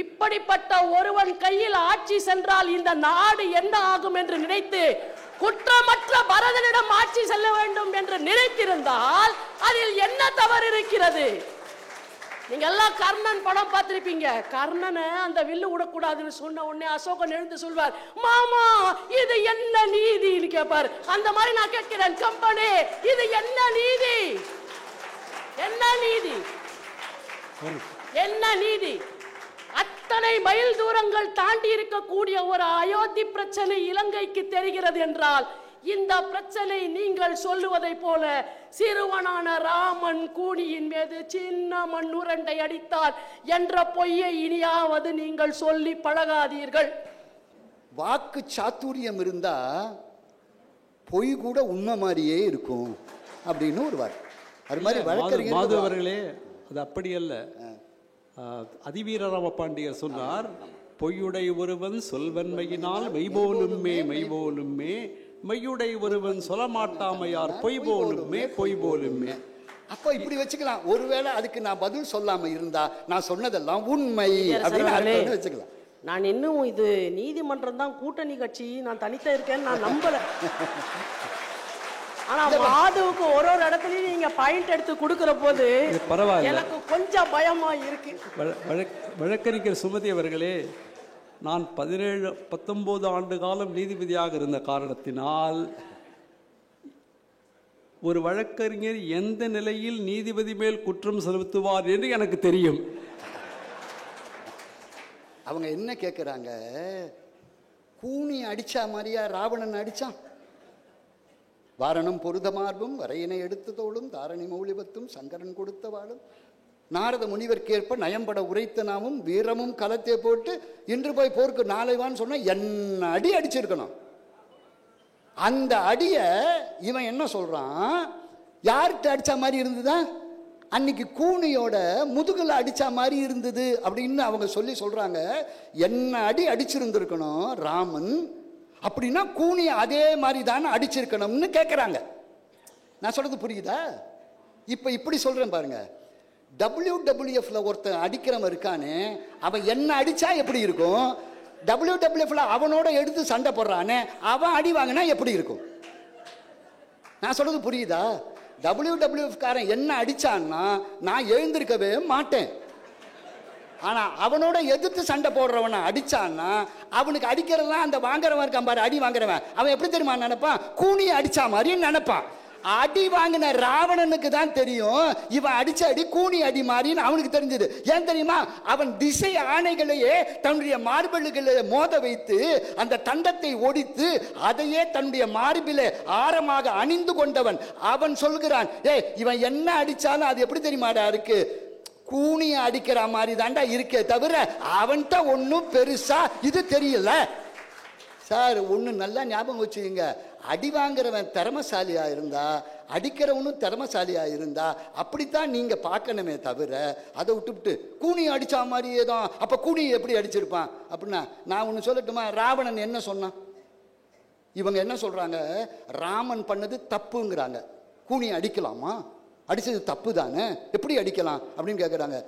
இப்படிப்பட்ட ஒருவன் கையில் ஆட்சி சென்றால் இந்த நாடு என்ன ஆகும் என்று நினைத்து குற்றமற்ற பரதனிடம் ஆட்சி செல்ல வேண்டும் என்று நினைத்திருந்தால் அதில் என்ன தவறு இருக்கிறது? நீங்க எல்லாம் கர்ணன் படம் பார்த்திருப்பீங்க. கர்ணனை அந்த வில்லு விடக்கூடாதுன்னு சொன்ன உடனே அசோகன் எழுந்து சொல்வார், மாமா இது என்ன நீதின்னு கேட்பார். அந்த மாதிரி நான் கேட்கிறேன், கம்பனே இது என்ன நீதி? என்ன நீதி? என்ன நீதி? அத்தனை மைல் தூரங்கள் தாண்டி இருக்கக்கூடிய ஒரு அயோத்தி பிரச்சனை இலங்கைக்கு தெரிகிறது என்றால் இந்த பிரச்சனை நீங்கள் சொல்லுவதை போல சிறுவனான ராமன் கூனியின் மீது சின்ன மண்ணுரண்டை அடித்தார் என்ற பொய்யை இனியாவது நீங்கள் சொல்லி பழகாதீர்கள். வாக்கு சாத்துரியம் இருந்தா பொய் கூட உண்மை மாதிரியே இருக்கும் அப்படின்னு ஒரு வார்த்தை. அது மாதிரி மாதவர்களே, அது அப்படி அல்ல. அதிவீரராம பாண்டியர் சொன்னார், பொய்யுடை ஒருவன் சொல்வன்மையினால் மெய்போலுமே மெய்போலுமே, மெய்யுடை ஒருவன் சொல்ல மாட்டாமையார் பொய் போலுமே பொய் போலுமே. அப்போ இப்படி வச்சுக்கலாம். ஒருவேளை அதுக்கு நான் பதில் சொல்லாம இருந்தா நான் சொன்னதெல்லாம் உண்மை அப்படின்னு வச்சுக்கலாம். நான் இன்னும் இது நீதிமன்றம் தான் கூட்டணி கட்சி, நான் தனித்த இருக்கேன்னு நான் நம்பல. ஆனா மாதவுக்கு ஒரு ஒரு இடத்துலயும் நீங்க பாயிண்ட் எடுத்து கொடுக்கிற போது எனக்கு கொஞ்சம் பயமா இருக்கு. வழக்கறிஞர் சுமதி அவர்களே, நான் 19 ஆண்டு காலம் நீதிபதியாக இருந்த காரணத்தினால் ஒரு வழக்கறிஞர் எந்த நிலையில் நீதிபதி மேல் குற்றம் செலுத்துவார் என்று எனக்கு தெரியும். அவங்க என்ன கேட்குறாங்க, கூனி அடிச்சா மாதிரியா ராவணன் அடிச்சான்? வாரணம் பொருத மார்பும் வரையினை எடுத்த தோளும் தாரணி மௌலிபத்தும் சங்கரன் கொடுத்த வாழும் நாரத முனிவர்க்கேற்ப நயம்பட உரைத்த நாமும் வீரமும் களத்தை போட்டு இன்று போய் போருக்கு நாளை வான்னு சொன்னா என்ன அடி அடிச்சிருக்கணும். அந்த அடிய இவன் என்ன சொல்றான், யார்கிட்ட அடிச்ச மாதிரி இருந்ததா? அன்னைக்கு கூனியோட முதுகுல அடிச்ச மாதிரி இருந்தது அப்படின்னு அவங்க சொல்றாங்க. என்ன அடி அடிச்சிருந்திருக்கணும் ராமன், அப்படின்னா கூனியை அதே மாதிரி தானே அடிச்சிருக்கணும்னு கேட்குறாங்க. நான் சொல்றது புரியுதா? இப்போ இப்படி சொல்றேன் பாருங்க. WWFல ஒருத்தன் அடிக்கிறவன் இருக்கானே, அவன் என்ன அடிச்சா எப்படி இருக்கும்? WWFல அவனோட எடுத்து சண்டை போடுறானே, அவன் அடி வாங்கினா எப்படி இருக்கும்? நான் சொல்றது புரியுதா? WWF காரன் என்ன அடிச்சான்னா நான் எழுந்திருக்கவே மாட்டேன். ஆனா அவனோட எதிர்த்து சண்டை போடுறவனை அடிச்சான்னா அவனுக்கு அடிக்கிறதுலாம் அந்த வாங்குறவன் இருக்கான் பாரு, அடி வாங்குறவன், அவன் எப்படி தெரியுமா நினைப்பான்? கூனியை அடிச்சா மாதிரி நினைப்பான். அடி வாங்கின ராவணனுக்கு தான் தெரியும் இவன் அடிச்ச அடி கூனி அடி மாறின்னு அவனுக்கு தெரிஞ்சது. ஏன் தெரியுமா? அவன் திசை ஆணைகளையே தன்னுடைய மார்பல்களை மோத வைத்து அந்த தண்டத்தை ஒடித்து அதையே தன்னுடைய மார்பிலே ஆரமாக அணிந்து கொண்டவன். அவன் சொல்கிறான், இவன் என்ன அடிச்சாலும் அது எப்படி தெரியுமாடா இருக்கு? கூனியை அடிக்கிற மாதிரி தாண்டா இருக்கே தவிர அவன்கிட்ட ஒன்னும் பெருசா இது தெரியல. சார், ஒன்று நல்லா ஞாபகம் வச்சுக்கோங்க. அடி வாங்குறவன் திறமசாலியா இருந்தா அடிக்கிறவனும் திறமசாலியா இருந்தா அப்படித்தான் நீங்க பார்க்கணுமே தவிர அதை விட்டுவிட்டு கூனி அடிச்சா மாதிரியே தான். அப்ப கூனி எப்படி அடிச்சிருப்பான் அப்படின்னா நான் ஒன்று சொல்லட்டுமா? ராவணன் என்ன சொன்னான்? இவங்க என்ன சொல்றாங்க? ராமன் பண்ணது தப்புங்கிறாங்க. கூனி அடிக்கலாமா? அடிச்சது தப்பு தானே, எப்படி அடிக்கலாம் அப்படின்னு கேட்குறாங்க.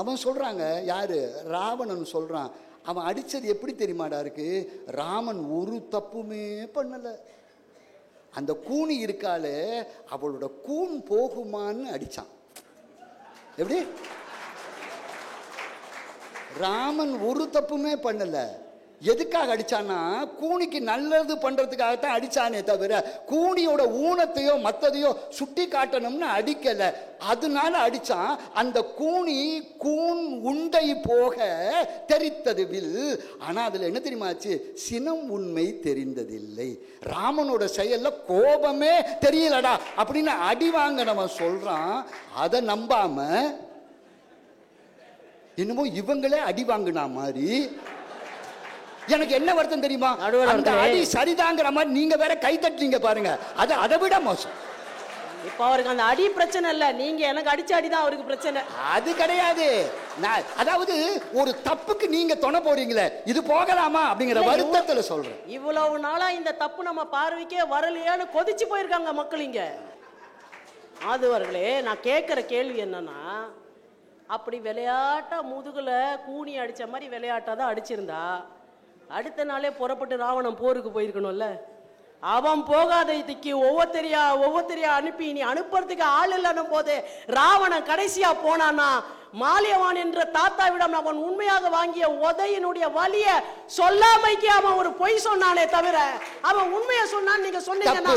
அவன் சொல்றாங்க, யாரு? ராவணன் சொல்றான், அவன் அடிச்சது எப்படி தெரியுமாடா இருக்கு? ராமன் ஒரு தப்புமே பண்ணல. அந்த கூனி இருக்காளே அவளோட கூன் போகுமான்னு அடிச்சான். எப்படி? ராமன் ஒரு தப்புமே பண்ணல. எதுக்காக அடிச்சான்னா கூனிக்கு நல்லது பண்றதுக்காகத்தான் அடிச்சானே தவிர கூனியோட ஊனத்தையோ மற்றதையோ சுட்டி காட்டணும்னு அடிக்கல. அதனால அடிச்சான். அந்த கூனி கூன் உண்டை போக தெரித்தது வில். ஆனா அதுல என்ன தெரியுமாச்சு? சினம் உண்மை தெரிந்ததில்லை. ராமனோட செயல்ல கோபமே தெரியலடா அப்படின்னு அடி வாங்கினவன் சொல்றான். அதை நம்பாம என்னமோ இவங்களே அடி வாங்கினா மாதிரி. எனக்கு என்ன வருத்தம் தெரியுமா? அந்த அடி சரிதாங்கிற மாதிரி நீங்க வேற கை தட்டுறீங்க பாருங்க. அது அதை விட மோசம். இப்ப அவருக்கு அந்த அடி பிரச்சனை இல்ல, நீங்க எனக்கு அடிச்ச அடிதான் அவருக்கு பிரச்சனை. அது கிடையாது. அதாவது ஒரு தப்புக்கு நீங்க துணை போறீங்களே, இது போகலாமா அப்படிங்கிற வருத்தத்துல சொல்றேன். இவ்வளவு நாளா இந்த தப்பு நம்ம பார்வைக்கே வரலையான்னு கொதிச்சு போயிருக்காங்க மக்கள் இங்க. ஆதுவர்களே, நான் கேட்கிற கேள்வி என்னன்னா, அப்படி விளையாட்டா முதுகுல கூனி அடிச்ச மாதிரி விளையாட்டா தான் அடிச்சிருந்தா அடுத்த நாளே புறப்பட்டு ராவணன் போருக்கு போயிருக்கணும்ல. அவன் போகாததுக்கு ஒவ்வொருத்தரையா அனுப்பி நீ அனுப்புறதுக்கு ஆள் இல்லைன்னும் போது ராவணன் கடைசியா போனானா மாலியவான் என்ற தாத்தாவிடம் அவன் உண்மையாக வாங்கிய உதையினுடைய வலிய சொல்லாமைக்கு அவன் ஒரு பொய் சொன்னானே தவிர அவன் உண்மையை சொன்னான்னு நீங்க சொன்னீங்கன்னா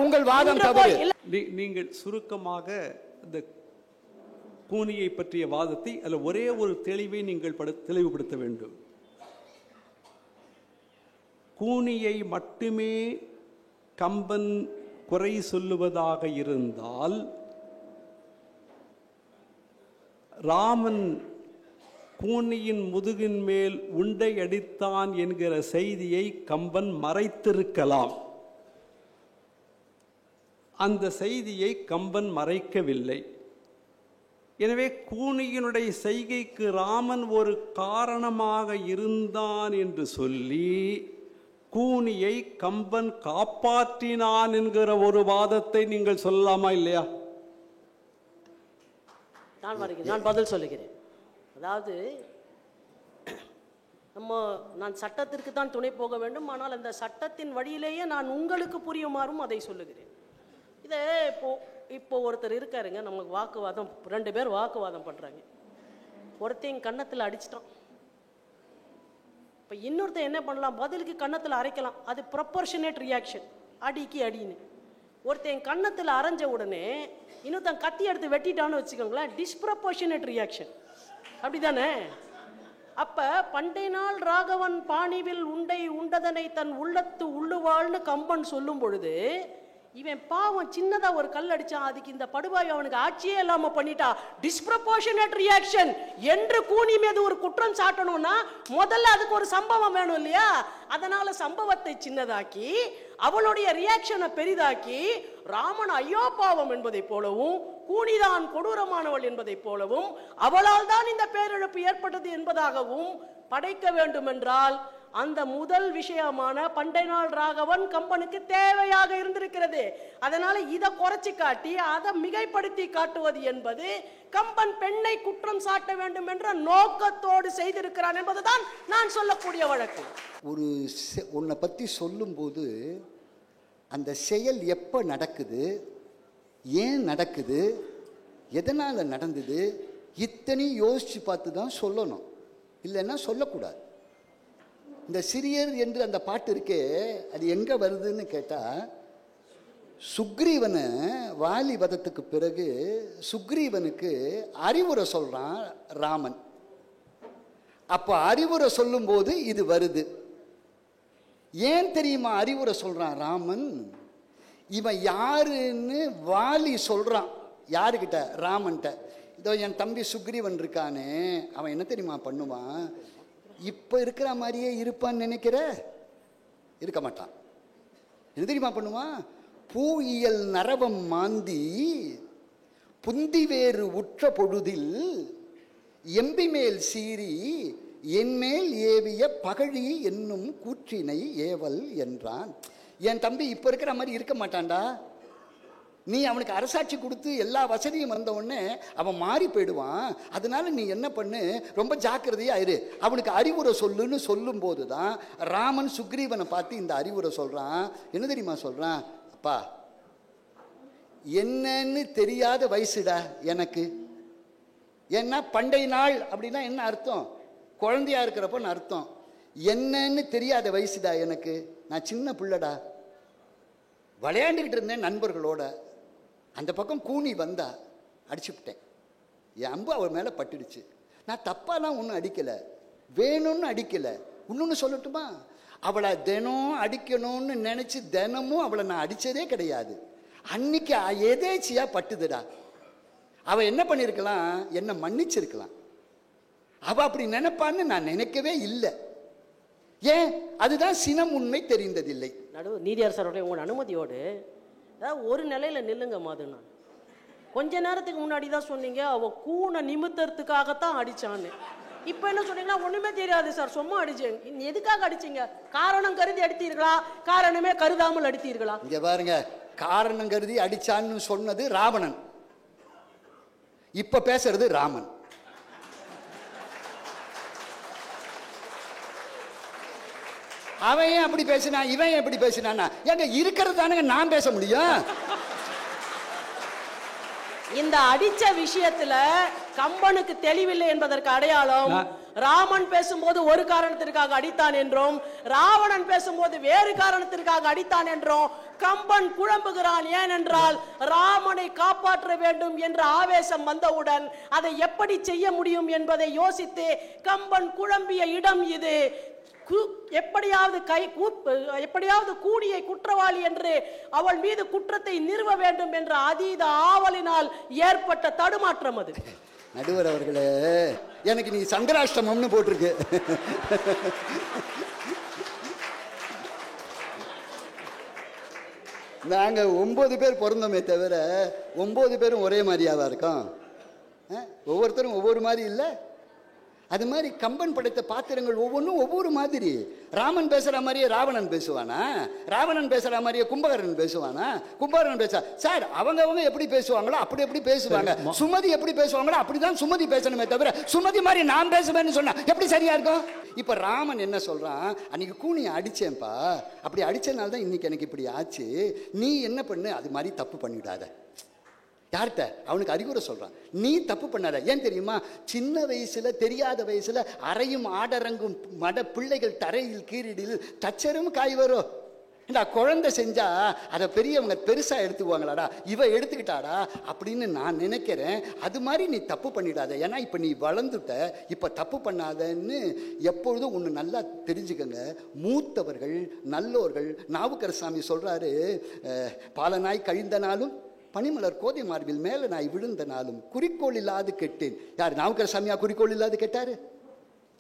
உங்கள் வாதம் தவறு. நீங்கள் சுருக்கமாக இந்த கூனியை பற்றிய வாதத்தை அல்ல ஒரே ஒரு தெளிவை நீங்கள் தெளிவுபடுத்த வேண்டும். கூனியை மட்டுமே கம்பன் குறை சொல்லுவதாக இருந்தால் ராமன் கூனியின் முதுகின் மேல் உண்டை அடித்தான் என்கிற செய்தியை கம்பன் மறைத்திருக்கலாம். அந்த செய்தியை கம்பன் மறைக்கவில்லை. எனவே கூனியினுடைய செய்கைக்கு ராமன் ஒரு காரணமாக இருந்தான் என்று சொல்லி கூனியை கம்பன் காப்பாற்றினான் என்கிற ஒரு வாதத்தை நீங்கள் சொல்லலாமா இல்லையா? நான் பதில் சொல்லுகிறேன். அதாவது நான் சட்டத்திற்கு தான் துணை போக வேண்டும், ஆனால் அந்த சட்டத்தின் வழியிலேயே நான் உங்களுக்கு புரியுமாறும் அதை சொல்லுகிறேன். இதை இப்போ ஒருத்தர் இருக்காருங்க, நமக்கு வாக்குவாதம், 2 பேர் வாக்குவாதம் பண்றாங்க. ஒருத்தன் கன்னத்தில் அடிச்சிட்டான். இப்போ இன்னொருத்தன் என்ன பண்ணலாம்? பதிலுக்கு கன்னத்தில் அரைக்கலாம். அது ப்ரொபோர்ஷனேட் ரியாக்ஷன், அடிக்கு அடின்னு. ஒருத்தன் கன்னத்தில் அரைஞ்ச உடனே இன்னொருத்தன் கத்தி எடுத்து வெட்டிட்டான்னு வச்சுக்கோங்களேன், டிஸ்ப்ரொபோர்ஷனேட் ரியாக்ஷன். அப்படிதானே? அப்ப பண்டை நாள் ராகவன் பாணிவில் உண்டை உண்டதனை தன் உள்ளத்து உள்ளுவாள்னு கம்பன் சொல்லும் பொழுது இவன் பாவம் சின்னதா ஒரு கல் அடிச்சான், அதுக்கு இந்த படுபாய் அவனுக்கு ஆட்சியே இல்லாம பண்ணிட்டா, டிஸ்ப்ரப்போர்ஷனேட் ரியாக்ஷன் என்று கூனி மீது ஒரு குற்றம் சாட்டணும்னா முதல்ல அதுக்கு ஒரு சம்பவம் வேணும் இல்லையா? அதனால சம்பவத்தை சின்னதாக்கி அவளுடைய ரியாக்ஷனை பெரிதாக்கி ராமன் ஐயோ பாவம் என்பதை போலவும் கூனிதான் கொடூரமானவள் என்பதை போலவும் அவளால் தான் இந்த பேரிழப்பு ஏற்பட்டது என்பதாகவும் படைக்க வேண்டும் என்றால் அந்த முதல் விஷயமான பண்டை நாள் ராகவன் கம்பனுக்கு தேவையாக இருந்திருக்கிறது. அதனால இதை குறைச்சி காட்டி அதை மிகைப்படுத்தி காட்டுவது என்பது கம்பன் பெண்ணை குற்றம் சாட்ட வேண்டும் என்ற நோக்கத்தோடு செய்திருக்கிறான் என்பதுதான் நான் சொல்லக்கூடிய வழக்கு. ஒரு உன்னை பற்றி சொல்லும்போது அந்த செயல் எப்போ நடக்குது, ஏன் நடக்குது, எதனால் நடந்தது, இத்தனை யோசித்து பார்த்து தான் சொல்லணும், இல்லைன்னா சொல்லக்கூடாது. இந்த சிறியர் என்று அந்த பாட்டு இருக்கே, அது எங்கே வருதுன்னு கேட்டால், சுக்ரீவனை வாலி வதத்துக்கு பிறகு சுக்ரீவனுக்கு அறிவுரை சொல்கிறான் ராமன். அப்போ அறிவுரை சொல்லும்போது இது வருது. ஏன் தெரியுமா அறிவுரை சொல்கிறான் ராமன்? இவன் யாருன்னு வாலி சொல்கிறான். யாருக்கிட்ட? ராமன்கிட்ட. இதோ என் தம்பி சுக்ரீவன் இருக்கானே, அவன் என்ன தெரியுமா பண்ணுவான், இப்போ இருக்கிற மாதிரியே இருப்பான்னு நினைக்கிற? இருக்க மாட்டான். என்ன தெரியுமா பண்ணுவான்? பூயியல் நரவம் மாந்தி புந்திவேறு உற்ற பொழுதில் எம்பி மேல் சீறி என்மேல் ஏவிய பகழி என்னும் கூற்றினை ஏவல் என்றான். என் தம்பி இப்போ இருக்கிற மாதிரி இருக்க மாட்டான்டா. நீ அவனுக்கு அரசாட்சி கொடுத்து எல்லா வசதியும் வந்த உடனே அவன் மாறி போயிடுவான். அதனால நீ என்ன பண்ணு, ரொம்ப ஜாக்கிரதையா இரு, அவனுக்கு அறிவுரை சொல்லுன்னு சொல்லும் போது தான் ராமன் சுக்ரீவனை பார்த்து இந்த அறிவுரை சொல்றான். என்ன தெரியுமா சொல்றான்? அப்பா, என்னன்னு தெரியாத வயசுடா எனக்கு. ஏன்னா பண்டை நாள் அப்படின்னா என்ன அர்த்தம்? குழந்தையா இருக்கிறப்பன்னு அர்த்தம். என்னன்னு தெரியாத வயசுடா எனக்கு, நான் சின்ன பிள்ளைடா, விளையாண்டுக்கிட்டு இருந்தேன் நண்பர்களோட. அந்த பக்கம் கூனி வந்தா அடிச்சுவிட்டேன், என் அம்பு அவள் மேலே பட்டுடுச்சு. நான் தப்பாலாம் ஒன்றும் அடிக்கலை, வேணும்னு அடிக்கலை. இன்னொன்று சொல்லட்டுமா, அவளை தினம் அடிக்கணும்னு நினச்சி தினமும் அவளை நான் அடித்ததே கிடையாது. அன்னைக்கு எதேச்சியாக பட்டுதுடா. அவள் என்ன பண்ணியிருக்கலாம், என்னை மன்னிச்சிருக்கலாம். அவள் அப்படி நினைப்பான்னு நான் நினைக்கவே இல்லை. ஏன்? அதுதான் சினம் உண்மை தெரிந்ததில்லை. நடுவு நீதியரசருடைய உங்களோட அனுமதியோடு அதாவது ஒரு நிலையில நில்லுங்க மாது. நான் கொஞ்ச நேரத்துக்கு முன்னாடி தான் சொன்னீங்க அவ கூனை நிமித்தறதுக்காகத்தான் அடிச்சான்னு. இப்போ என்ன சொன்னீங்கன்னா ஒண்ணுமே தெரியாது சார், சும்மா அடிச்சேன். எதுக்காக அடிச்சீங்க? காரணம் கருதி அடித்தீர்களா, காரணமே கருதாமல் அடித்தீர்களா? இங்க பாருங்க, காரணம் கருதி அடிச்சான்னு சொன்னது ராவணன், இப்ப பேசுறது ராமன். அவன் ஏன் அப்படி பேசினா, இவன் எப்படி பேசினான்னா, எங்க இருக்கிறது தானுங்க நான் பேச முடியும். இந்த அடிச்ச விஷயத்துல கம்பனுக்கு தெளிவில்லை என்பதற்கு அடையாளம், ராமன் பேசும்போது ஒரு காரணத்திற்காக அடித்தான் என்றும் ராவணன் பேசும்போது வேறு காரணத்திற்காக அடித்தான் என்றும் கம்பன் குழம்புகிறான். ஏனென்றால் ராமனை காப்பாற்ற வேண்டும் என்ற ஆவேசம் வந்தவுடன் அதை எப்படி செய்ய முடியும் என்பதை யோசித்து கம்பன் குழம்பிய இடம் இது. எப்படியாவது கூனியை குற்றவாளி என்று அவள் மீது குற்றத்தை நிறுவ வேண்டும் என்ற அதீத ஆவலினால் ஏற்பட்ட தடுமாற்றம் அது. நடுவர் அவர்களே, எனக்கு நீ சங்கராஷ்டமம்னு போட்டிருக்கு. நாங்க 9 பேர் பிறந்தோமே தவிர 9 பேரும் ஒரே மாதிரியாவா இருக்கோம்? ஒவ்வொருத்தரும் ஒவ்வொரு மாதிரி இல்லை. அது மாதிரி கம்பன் படைத்த பாத்திரங்கள் ஒவ்வொன்றும் ஒவ்வொரு மாதிரி. ராமன் பேசுற மாதிரியே ராவணன் பேசுவானா? ராவணன் பேசுற மாதிரியே கும்பகரன் பேசுவானா? கும்பகரன் பேச சார் அவங்க எப்படி பேசுவாங்களோ அப்படி எப்படி பேசுவாங்க. சுமதி எப்படி பேசுவாங்களோ அப்படிதான் சுமதி பேசணுமே தவிர சுமதி மாதிரி நான் பேசுவேன்னு சொன்னா எப்படி சரியா இருக்கும்? இப்ப ராமன் என்ன சொல்றான், அன்னைக்கு கூனியை அடிச்சேன்ப்பா, அப்படி அடிச்சனால தான் இன்னைக்கு எனக்கு இப்படி ஆச்சு, நீ என்ன பண்ணு, அது மாதிரி தப்பு பண்ணிவிடாத. யார்கிட்ட? அவனுக்கு அறிவுரை சொல்றான், நீ தப்பு பண்ணாத. ஏன் தெரியுமா, சின்ன வயசுல தெரியாத வயசுல அறையும் ஆடரங்கும் மட பிள்ளைகள் தரையில் கீரிடில் தச்சரும் காய் வரும். இந்த குழந்தை செஞ்சா அதை பெரியவங்க பெருசா எடுத்துக்குவாங்களாடா, இவ எடுத்துக்கிட்டாடா அப்படின்னு நான் நினைக்கிறேன். அது மாதிரி நீ தப்பு பண்ணிடாத, ஏன்னா இப்ப நீ வளர்ந்துட்ட, இப்ப தப்பு பண்ணாதன்னு எப்பொழுதும் ஒன்று நல்லா தெரிஞ்சுக்கங்க. மூத்தவர்கள் நல்லோர்கள். நாவுக்கரசாமி சொல்றாரு, பாலனாய் கழிந்த நாளும் பனிமலர் கோதை மார்பில் மேல நாய் விழுந்த நாளும் குறிக்கோள் இல்லாது கெட்டேன். யார் நாவுக்கரசாமியா குறிக்கோள் இல்லாது கேட்டாரு?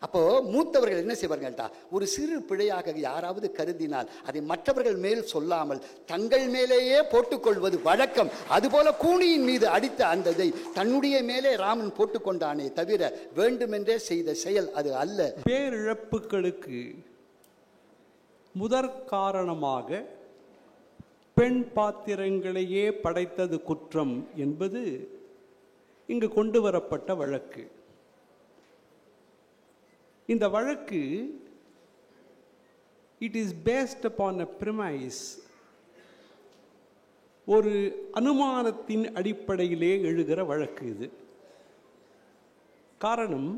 அப்போ மூத்தவர்கள் என்ன செய்வார்கள்டா, ஒரு சிறு பிழையாக யாராவது கருதினால் அதை மற்றவர்கள் மேல் சொல்லாமல் தங்கள் மேலேயே போட்டுக்கொள்வது வழக்கம். அதுபோல கூனியின் மீது அடித்த அந்ததை தன்னுடைய மேலே ராமன் போட்டுக்கொண்டானே தவிர வேண்டுமென்றே செய்த செயல் அது அல்ல. பேரிழப்புகளுக்கு முதற் காரணமாக பெண் பாத்திரங்களையே படைத்தது குற்றம் என்பது இங்கு கொண்டு வரப்பட்ட வழக்கு. இந்த வழக்கு it is based upon a premise, ஒரு அனுமானத்தின் அடிப்படையிலே எழுகிற வழக்கு இது. காரணம்,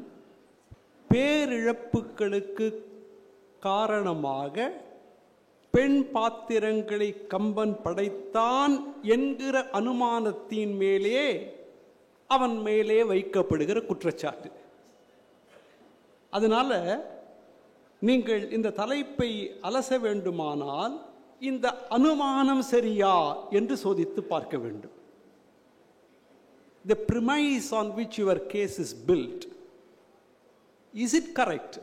பேரிழப்புகளுக்கு காரணமாக பெண் பாத்திரங்களை கம்பன் படைத்தான் என்கிற அனுமானத்தின் மேலே அவன் மேலே வைக்கப்படுகிற குற்றச்சாட்டு. அதனால நீங்கள் இந்த தலைப்பை அலச வேண்டுமானால் இந்த அனுமானம் சரியா என்று சோதித்து பார்க்க வேண்டும். The premise on which your case is built, is it correct?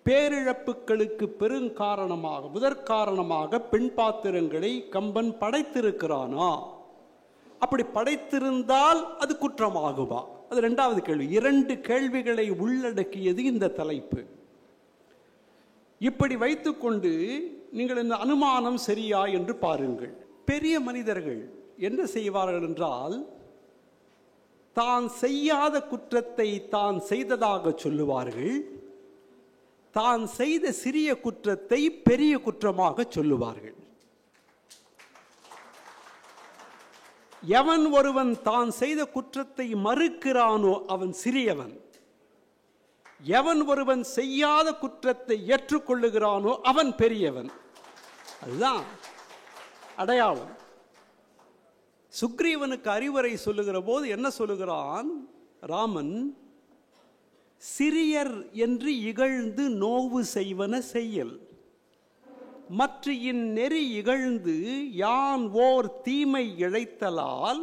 பேரிழப்புகளுக்கு பெருங்காரணமாக முதற்காரணமாக பெண் பாத்திரங்களை கம்பன் படைத்திருக்கிறானா? அப்படி படைத்திருந்தால் அது குற்றமாகுமா? அது இரண்டாவது கேள்வி. இரண்டு கேள்விகளை உள்ளடக்கியது இந்த தலைப்பு. இப்படி வைத்துக்கொண்டு நீங்கள் இந்த அனுமானம் சரியா என்று பாருங்கள். பெரிய மனிதர்கள் என்ன செய்வார்கள் என்றால், தான் செய்யாத குற்றத்தை தான் செய்ததாக சொல்லுவார்கள், தான் செய்த சிறிய குற்றத்தை பெரிய குற்றமாக சொல்லுவார்கள். எவன் ஒருவன் தான் செய்த குற்றத்தை மறுக்கிறானோ அவன் சிறியவன். எவன் ஒருவன் செய்யாத குற்றத்தை ஏற்றுக்கொள்ளுகிறானோ அவன் பெரியவன். அதுதான் அடையாளம். சுக்ரீவனுக்கு அறிவுரை சொல்லுகிற போது என்ன சொல்லுகிறான் ராமன்? சிறியர் என்று இகழ்ந்து நோவு செய்வன செய்யல், மற்ற இந்நெறி இகழ்ந்து யான் ஓர் தீமை இழைத்தலால்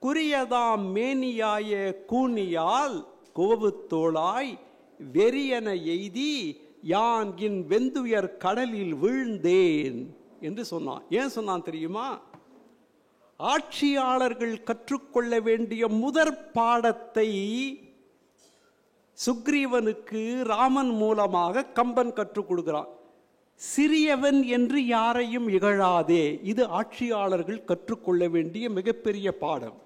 குறியதாம் மேனியாய கூனியால் கோவுத்தோளாய் வெறியன எய்தி யான் இன் வெந்துயர் கடலில் வீழ்ந்தேன் என்று சொன்னான். ஏன் சொன்னான் தெரியுமா? ஆட்சியாளர்கள் கற்றுக்கொள்ள வேண்டிய முதற் பாடத்தை சுக்ரீவனுக்கு ராமன் மூலமாக கம்பன் கற்றுக் கொடுக்கிறான். சிறியவன் என்று யாரையும் இகழாதே. இது ஆட்சியாளர்கள் கற்றுக்கொள்ள வேண்டிய மிகப்பெரிய பாடம்.